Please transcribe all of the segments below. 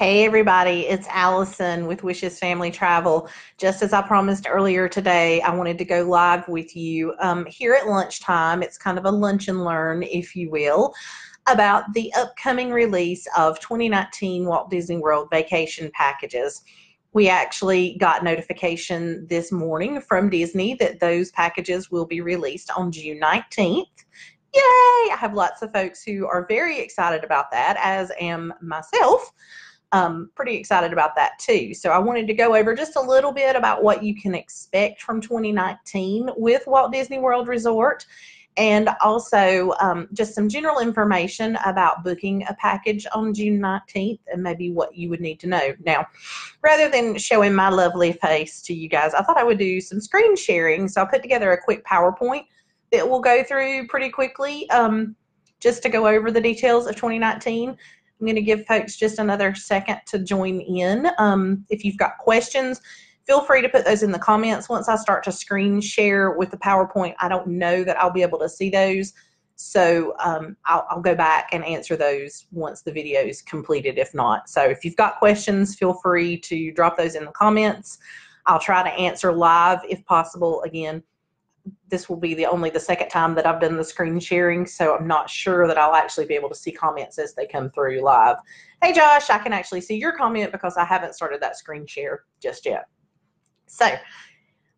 Hey everybody, it's Allison with Wishes Family Travel. Just as I promised earlier today, I wanted to go live with you here at lunchtime. It's kind of a lunch and learn, if you will, about the upcoming release of 2019 Walt Disney World vacation packages. We actually got notification this morning from Disney that those packages will be released on June 19th. Yay! I have lots of folks who are very excited about that, as am myself. Pretty excited about that too. So I wanted to go over just a little bit about what you can expect from 2019 with Walt Disney World Resort, and also just some general information about booking a package on June 19th and maybe what you would need to know. Now, rather than showing my lovely face to you guys, I thought I would do some screen sharing. So I put together a quick PowerPoint that we'll go through pretty quickly just to go over the details of 2019. I'm going to give folks just another second to join in. If you've got questions, feel free to put those in the comments. Once I start to screen share with the PowerPoint, I don't know that I'll be able to see those. So I'll go back and answer those once the video is completed, if not. So if you've got questions, feel free to drop those in the comments. I'll try to answer live if possible. Again, this will be the second time that I've done the screen sharing, so I'm not sure that I'll actually be able to see comments as they come through live. Hey Josh, I can actually see your comment because I haven't started that screen share just yet. So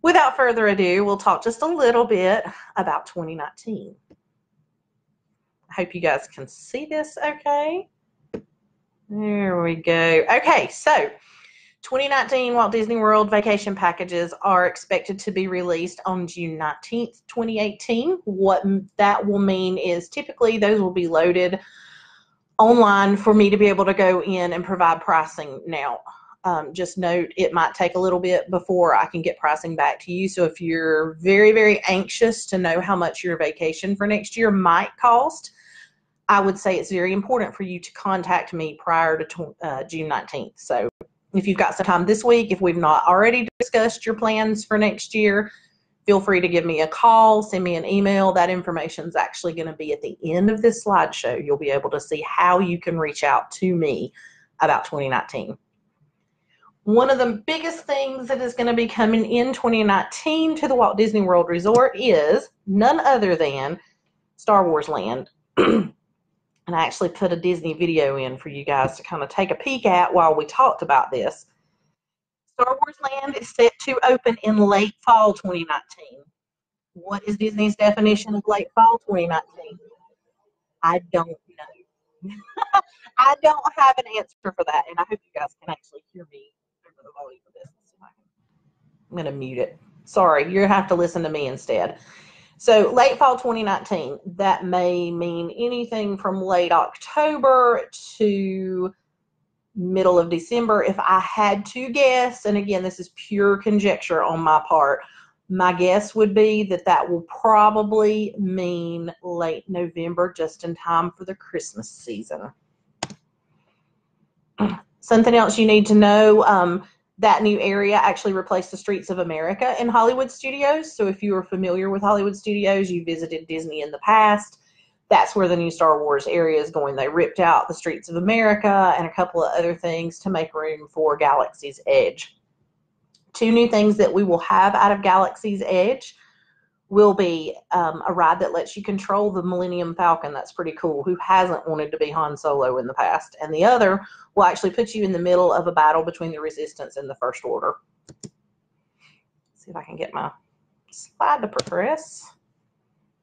without further ado, we'll talk just a little bit about 2019. I hope you guys can see this okay. There we go. Okay, so 2019 Walt Disney World vacation packages are expected to be released on June 19th, 2018. What that will mean is typically those will be loaded online for me to be able to go in and provide pricing. Now, just note it might take a little bit before I can get pricing back to you. So if you're very, very anxious to know how much your vacation for next year might cost, I would say it's very important for you to contact me prior to June 19th. So if you've got some time this week, if we've not already discussed your plans for next year, feel free to give me a call, send me an email. That information is actually going to be at the end of this slideshow. You'll be able to see how you can reach out to me about 2019. One of the biggest things that is going to be coming in 2019 to the Walt Disney World Resort is none other than Star Wars Land. And I actually put a Disney video in for you guys to kind of take a peek at while we talked about this. Star Wars Land is set to open in late fall 2019. What is Disney's definition of late fall 2019? I don't know. I don't have an answer for that, and I hope you guys can actually hear me over the volume of this. I'm going to mute it. Sorry, you're going to have to listen to me instead. So late fall 2019, that may mean anything from late October to middle of December. If I had to guess, and again, this is pure conjecture on my part, my guess would be that that will probably mean late November, just in time for the Christmas season. Something else you need to know, that new area actually replaced the Streets of America in Hollywood Studios. So if you are familiar with Hollywood Studios, you visited Disney in the past, that's where the new Star Wars area is going. They ripped out the Streets of America and a couple of other things to make room for Galaxy's Edge. Two new things that we will have out of Galaxy's Edge will be a ride that lets you control the Millennium Falcon. That's pretty cool. Who hasn't wanted to be Han Solo in the past? And the other will actually put you in the middle of a battle between the Resistance and the First Order. Let's see if I can get my slide to progress.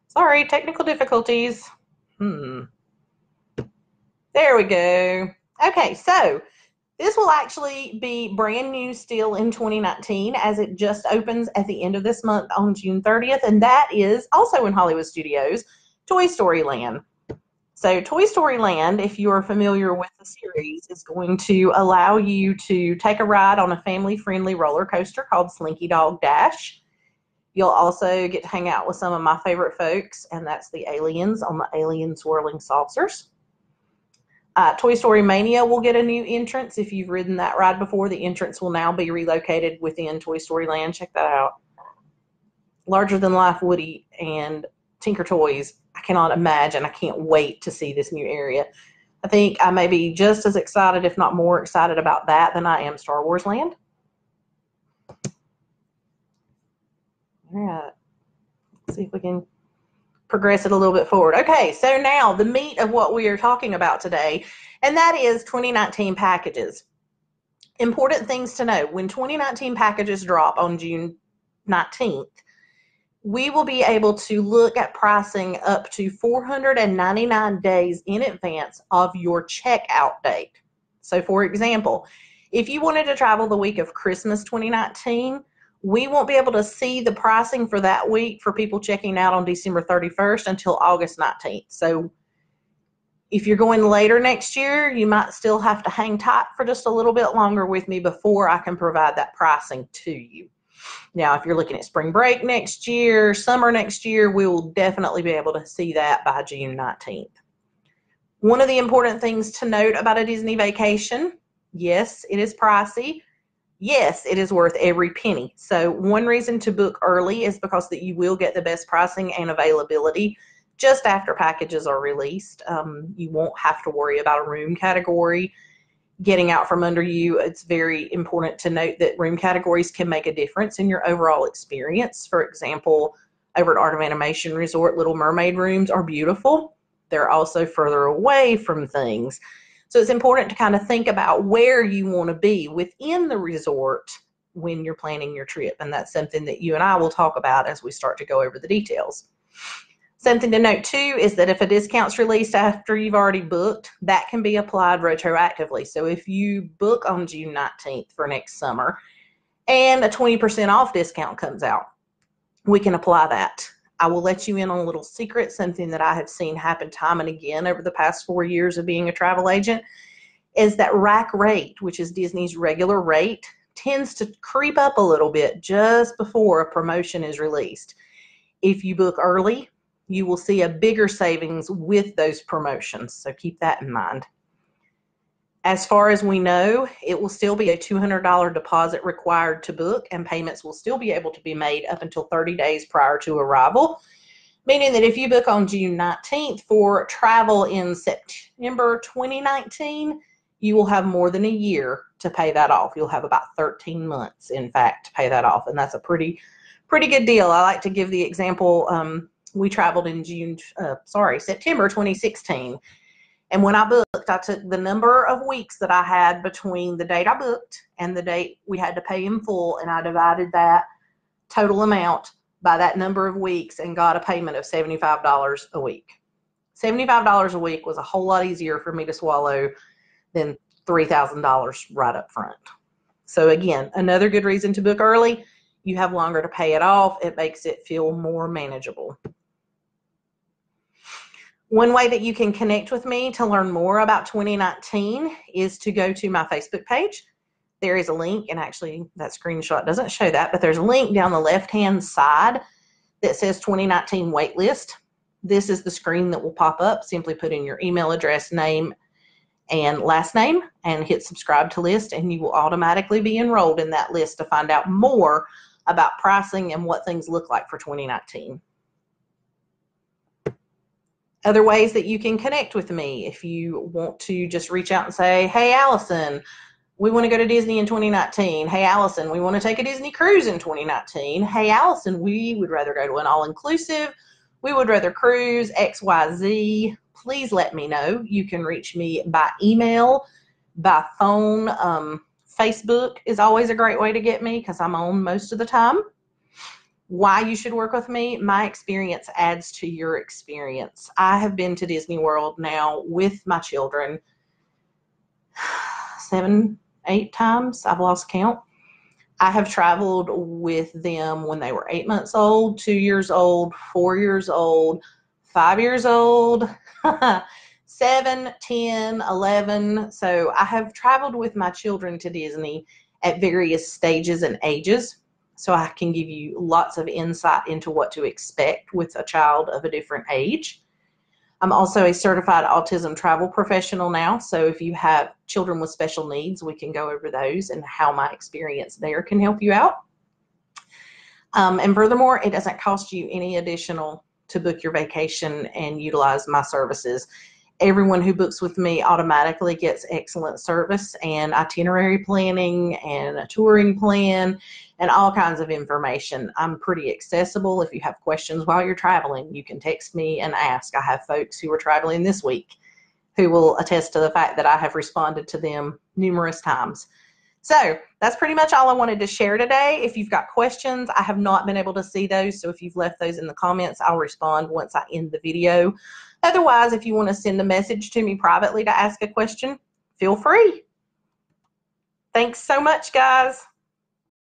Sorry, technical difficulties. There we go. Okay, so this will actually be brand new still in 2019, as it just opens at the end of this month on June 30th, and that is also in Hollywood Studios, Toy Story Land. So Toy Story Land, if you are familiar with the series, is going to allow you to take a ride on a family-friendly roller coaster called Slinky Dog Dash. You'll also get to hang out with some of my favorite folks, and that's the aliens on the alien swirling saucers. Toy Story Mania will get a new entrance. If you've ridden that ride before, the entrance will now be relocated within Toy Story Land. Check that out. Larger than life Woody and Tinker Toys. I cannot imagine. I can't wait to see this new area. I think I may be just as excited, if not more excited about that than I am Star Wars Land. All right. Let's see if we can progress it a little bit forward. Okay, so now the meat of what we are talking about today, and that is 2019 packages. Important things to know. When 2019 packages drop on June 19th, we will be able to look at pricing up to 499 days in advance of your checkout date. So, for example, if you wanted to travel the week of Christmas 2019, we won't be able to see the pricing for that week for people checking out on December 31st until August 19th. So, if you're going later next year, you might still have to hang tight for just a little bit longer with me before I can provide that pricing to you. Now, if you're looking at spring break next year, summer next year, we will definitely be able to see that by June 19th. One of the important things to note about a Disney vacation, yes, it is pricey. Yes, it is worth every penny. So one reason to book early is because that you will get the best pricing and availability just after packages are released. You won't have to worry about a room category getting out from under you. It's very important to note that room categories can make a difference in your overall experience. For example, over at Art of Animation Resort, Little Mermaid rooms are beautiful. They're also further away from things. So it's important to kind of think about where you want to be within the resort when you're planning your trip. And that's something that you and I will talk about as we start to go over the details. Something to note too is that if a discount's released after you've already booked, that can be applied retroactively. So if you book on June 19th for next summer and a 20% off discount comes out, we can apply that. I will let you in on a little secret, something that I have seen happen time and again over the past 4 years of being a travel agent, is that rack rate, which is Disney's regular rate, tends to creep up a little bit just before a promotion is released. If you book early, you will see a bigger savings with those promotions, so keep that in mind. As far as we know, it will still be a $200 deposit required to book, and payments will still be able to be made up until 30 days prior to arrival, meaning that if you book on June 19th for travel in September 2019, you will have more than a year to pay that off. You'll have about 13 months, in fact, to pay that off, and that's a pretty good deal. I like to give the example, we traveled in September 2016. And when I booked, I took the number of weeks that I had between the date I booked and the date we had to pay in full, and I divided that total amount by that number of weeks and got a payment of $75 a week. $75 a week was a whole lot easier for me to swallow than $3,000 right up front. So again, another good reason to book early. You have longer to pay it off. It makes it feel more manageable. One way that you can connect with me to learn more about 2019 is to go to my Facebook page. There is a link, and actually that screenshot doesn't show that, but there's a link down the left-hand side that says 2019 waitlist. This is the screen that will pop up. Simply put in your email address, name, and last name, and hit subscribe to list, and you will automatically be enrolled in that list to find out more about pricing and what things look like for 2019. Other ways that you can connect with me, if you want to just reach out and say, hey, Allison, we want to go to Disney in 2019. Hey, Allison, we want to take a Disney cruise in 2019. Hey, Allison, we would rather go to an all-inclusive. We would rather cruise XYZ. Please let me know. You can reach me by email, by phone. Facebook is always a great way to get me because I'm on most of the time. Why you should work with me, my experience adds to your experience. I have been to Disney World now with my children 7, 8 times. I've lost count. I have traveled with them when they were 8 months old, 2 years old, 4 years old, 5 years old, 7, 10, 11. So I have traveled with my children to Disney at various stages and ages. So I can give you lots of insight into what to expect with a child of a different age. I'm also a certified autism travel professional now. So if you have children with special needs, we can go over those and how my experience there can help you out. And furthermore, it doesn't cost you any additional to book your vacation and utilize my services. everyone who books with me automatically gets excellent service and itinerary planning and a touring plan and all kinds of information. I'm pretty accessible. If you have questions while you're traveling, you can text me and ask. I have folks who are traveling this week who will attest to the fact that I have responded to them numerous times. So that's pretty much all I wanted to share today. If you've got questions, I have not been able to see those. So if you've left those in the comments, I'll respond once I end the video. Otherwise, if you want to send a message to me privately to ask a question, feel free. Thanks so much, guys.